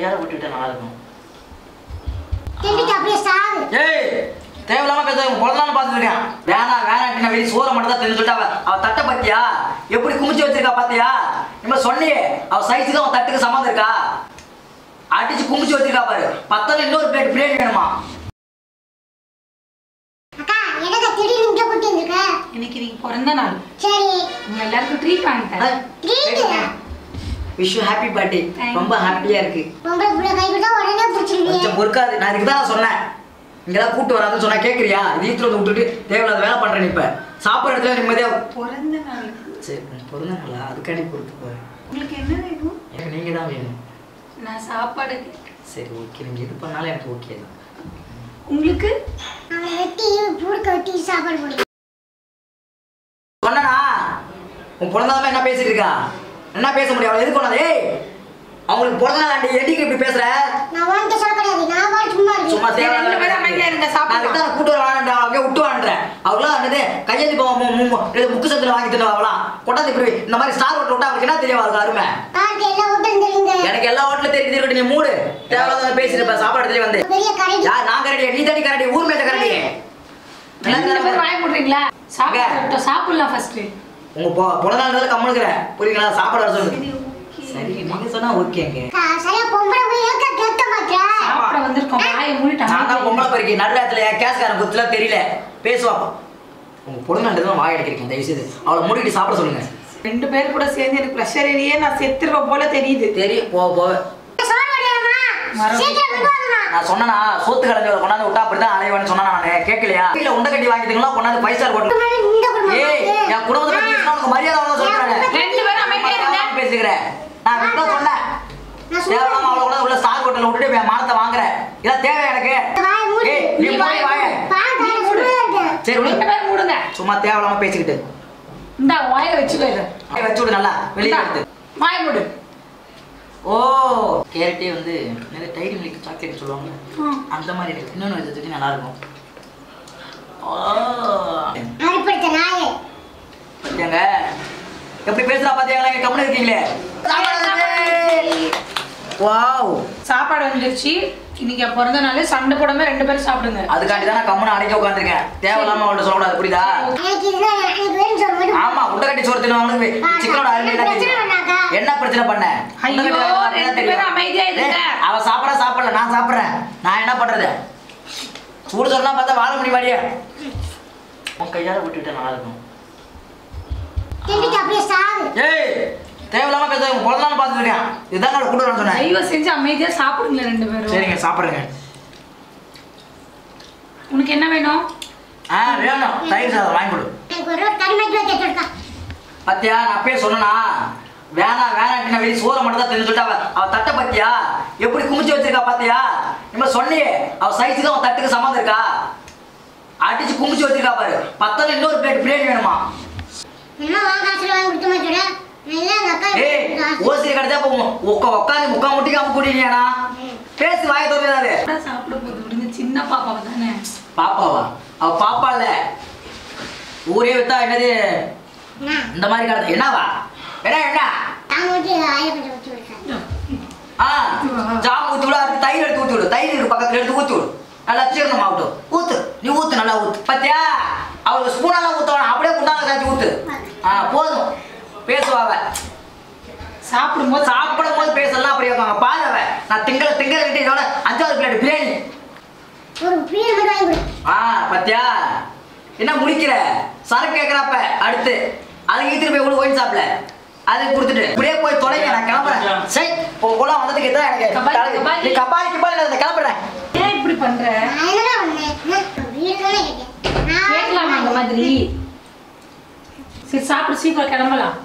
கையால விட்டுட்டா நல்லா இருக்கும். திண்டிட்டு அப்படியே சாவு. ஏய் தேவலாம பேச பொழந்தான்னு பார்த்துட்டு இருக்கேன். வேணாம் நான் வெளியே சோற மட்டும் தான் தெரிஞ்சு சொல்லிட்டு அவ தட்டை பத்தியா எப்படி குமிச்சு வச்சிருக்கா பாத்தியா? நம்ம சொன்னியே அவ சைஸுக்கு அவன் தட்டுக்கு சம்மந்தம் இருக்கா? அடிச்சு குமிச்சு வச்சிருக்கா பாரு. பத்தல இன்னொரு பிளேட் பிரியாணி வேணுமா? அக்கா எனக்கு திடீர்னு இங்க கூட்டி வந்திருக்க. இன்னைக்கு நீ பிறந்த நாள். சரி உங்க எல்லாருக்கும் ட்ரீட் வாங்கிட்டேன். Treat wish you happy birthday. ரொம்ப ஹாப்பியா இருக்கு. பொம்பளை புள்ள கை விட்டா உடனே பிடிச்சிருவீங்க. கொஞ்சம் பொறுக்காது. நான் இதுக்கு தான் சொன்னேன். இங்கெல்லாம் கூட்டு வராதுன்னு சொன்னா கேக்குறியா? வீட்டுல வந்து விட்டுட்டு தேவையில்லாத வேலை பண்றேன். இப்ப சாப்பிட்ற இடத்துல நிம்மதியா பிறந்த நாள். சரி பிறந்த நாளா? அதுக்காண்டி பொறுத்து போறேன். உங்களுக்கு என்ன வேணும்? எனக்கு நீங்க தான் வேணும். நான் சாப்பாடு. சரி ஓகே, நீங்க எது பண்ணாலும் எனக்கு ஓகே தான். உங்களுக்கு அவளை வெட்டி புடுக்க வெட்டி சாப்பாடு போடு. சொன்னா உன் பிறந்தநாள் என்ன பேசிட்டு இருக்கா? என்ன பேச முடியும்? அவளை எதுக்கு கொண்டாது? ஏய் அவங்களுக்கு பிறந்தநாள் எடிக்கு இப்படி பேசுற? நான் உன்கிட்ட சொல்ல கிடையாது. நான் பாட்டு சும்மா இருக்கேன். சும்மா தேவை ரெண்டு பேரும் அமைதியா இருங்க. சாப்பாடு நான் கூட்டு வர வாங்கன்றா அப்படியே விட்டு வாங்கன்றேன். அவங்களாம் வந்து கையெழுத்து முக்கு சத்துல வாங்கி தருவா. அவளாம் கொண்டாந்து இப்படி இந்த மாதிரி ஸ்டார் ஹோட்டல் விட்டா அவருக்கு என்ன தெரியும்? அவருக்கு அருமை. பாட்டு எல்லா ஹோட்டலும் தெரியுங்க. எனக்கு எல்லா ஹோட்டலும் தெரிஞ்சு நீ மூடு. தேவையில்லாத பேசிட்டு இருப்ப. சாப்பாடு இடத்துல வந்து பெரிய கரடி. யார்? நான் கரடி? நீ தடி கரடி? ஊர் மேய்ச்ச கரடி. ரெண்டு பேரும் வாய போடுறீங்களா? சாப்பாடு சாப்பிடலாம் ஃபர்ஸ்ட். உங்க பிறந்தநாள் கம்முனுக்குற புரியுங்களா? சாப்பாடு வர சொல்லு. சரி நீங்க சொன்னா ஓகேங்க. சரியா பொம்பளை போய் ஏக்க கேட்க மாட்டே. சாப்பிட வந்திருக்கோம். வாயை மூடிட்டு நான் தான் பொம்பளை பறிக்கி நடுராத்துல கேஸ்காரன் குத்துல தெரியல பேசுவாப்பா. உங்க பொண்ணுங்கன்றதும் வாய் அடிக்கிறீங்க. இந்த விஷயத்து அவளை மூடிட்டு சாப்பிட சொல்லுங்க. ரெண்டு பேர் கூட சேர்ந்து எனக்கு ப்ரெஷர் ஏறியே நான் செத்துருவேன் போல தெரியுது. தெரியும் போ. சோறு வடியாமா சீக்கிரம் கொண்டு வாமா. நான் சொன்னா சோத்து கலந்து கொண்டாந்து விட்டா அப்படிதான் அலைவான்னு சொன்னா நானு கேட்கலையா? வீட்டுல உண்டை கட்டி வாங்கிட்டீங்களா? கொண்டாந்து 5 ஸ்டார் ஹோட்டல். இந்த குடும்பம் ஏய் என் குடும்பத்தை பத்தி பேசினா உனக்கு மரியாதை அவ்வளவு சொல்றாங்க. ரெண்டு பேரும் அமைதியா இருங்க. பேசுகிறேன். நான் இப்ப சொன்னேன். தேவலாம அவளை கூட உள்ள ஸ்டார் ஹோட்டல்ல விட்டுட்டு என் மானத்தை வாங்குறேன். இதெல்லாம் தேவை எனக்கு? ஏய் நீ போய் வாய. சரி ரெண்டு பேரும் மூடுங்க. சும்மா தேவலாம பேசிக்கிட்டு இந்த வாயில வச்சுக்கோ. இத வச்சு விடு நல்லா வெளியே எடுத்து. வாய மூடு. ஓ கேரட்டே வந்து நிறைய டைரி மில்க் சாக்லேட் சொல்லுவாங்க. அந்த மாதிரி இருக்கு. இன்னொன்று வச்சு நல்லா இருக்கும். ஓ அரிப்படுத்த நாயே. பாத்தியாங்க எப்படி பேசுறா? பாத்தியாங்களா? கம்முனு இருக்கீங்களே. வாவ் சாப்பாடு வந்துருச்சு. இன்னைக்கு பிறந்த நாள். சண்டை போடாம ரெண்டு பேரும் சாப்பிடுங்க. அதுக்காண்டி தான் நான் கம்முனு அடக்கி உட்காந்துருக்கேன். தேவையில்லாம அவள்கிட்ட சொல்லக்கூடாது புரியுதா? ஆமா முட்டை கட்டி சோறு தின்னு சிக்கனோட அருமை என்ன பிரச்சனை பண்ண? அவ சாப்பிடல நான் சாப்பிடுறேன். நான் என்ன பண்றது? சூடு சொன்னா பார்த்தா வாழ முடியுமாடியா? உன் கையால விட்டுட்டா நல்லா இருக்கும். ஏய் தேவையில்லாம பேச பிறந்தநாள் பார்த்துட்டு இருக்கேன். இதுதான் நான் கூட்டு வரேன்னு சொன்னேன். தயவு செஞ்சு அமைதியா சாப்பிடுங்க ரெண்டு பேரும். சரிங்க சாப்பிடுங்க. உனக்கு என்ன வேணும்? வேணும் தயிர் சாதம் வாங்கி கொடு. பத்தியா நான் அப்பயே சொன்னா வேணாம் நான் வெளியே சோற மட்டும் தான் தெரிஞ்சு சொல்லிட்டு அவ தட்டை பத்தியா எப்படி குமிச்சு வச்சிருக்கா பாத்தியா? நம்ம சொன்னியே அவ சைஸுக்கு அவன் தட்டுக்கு சம்மந்தம் இருக்கா? அடிச்சு குமிச்சு வச்சிருக்கா பாரு. பத்தல இன்னொரு பிளேட் பிரியாணி வேணுமா? ஏய் ஓசிரி கிடைச்சா உட்காந்து முக்கா முட்டிக்கு அம்மு கூட்டியா? பேசி வாய தோறாது. சாப்பிட போது விடுங்க. சின்ன பாப்பாவை தானே. பாப்பாவா? அவ பாப்பா இல்ல. ஊரே வித்தா என்னது இந்த மாதிரி கடத்த என்னவா? என்ன ஜாம் ஊத்தி விட தயிர் எடுத்து ஊத்தி விடு. தயிர் இருக்கு பக்கத்துல எடுத்து ஊத்தி விடு. நல்லா சீரணம் ஆகட்டும். ஊத்து நீ ஊத்து நல்லா ஊத்து. பத்தியா அவளுக்கு ஸ்பூனால ஊத்தவன அப்படியே குண்டால காய்ச்சி ஊத்து. போதும் பேசுவாவ. சாப்பிடும்போது பேசலாம். அப்படி இருக்காங்க பாருவ. நான் திங்கள விட்டு இதோட 5வது பிளேட் பிரியாணி. பத்தியா என்ன முடிக்கிற? சரக்கு கேட்கறப்ப அடுத்து அதுக்கு ஈத்துட்டு போய் கூட ஒயின் சாப்பிடல. அதுக்கு கொடுத்துட்டு இப்படியே போய் தொலைங்க. நான் கிளம்புறேன். சரி உங்க வந்ததுக்கு தான் எனக்கு கபாலி கிளம்புறேன். ஏன் இப்படி பண்ற? கேட்கலாமா அந்த மாதிரி? சரி சாப்பிடு சீக்கிரம் கிளம்பலாம்.